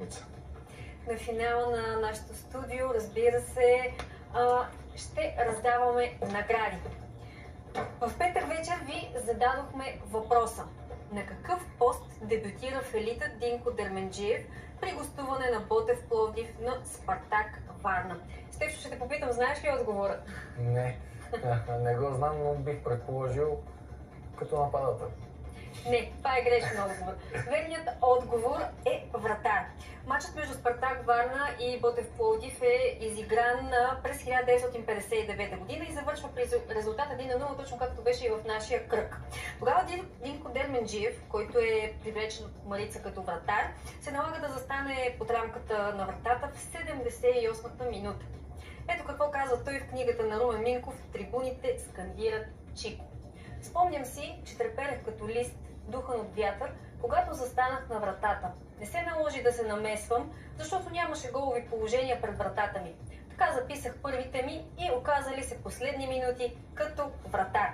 Ица. На финала на нашето студио, разбира се, ще раздаваме награди. В петък вечер ви зададохме въпроса: на какъв пост дебютира в елита Динко Дерменджиев при гостуване на Ботев Пловдив на Спартак Варна? Стефчо, ще те попитам, знаеш ли отговора? Не го знам, но бих предположил като нападател. Не, това е грешен отговор. Верният отговор е вратар. Матчът между Спартак Варна и Ботев Пловдив е изигран през 1959 година и завършва при резултат 1-0, точно както беше и в нашия кръг. Тогава Динко Дерменджиев, който е привлечен от Марица като вратар, се налага да застане под рамката на вратата в 78-та минута. Ето какво казва той в книгата на Румен Минков: трибуните скандират Чико. Спомням си, че треперех като лист, духан от вятър, когато застанах на вратата. Не се наложи да се намесвам, защото нямаше голови положения пред вратата ми. Така записах първите ми и оказали се последни минути като вратар.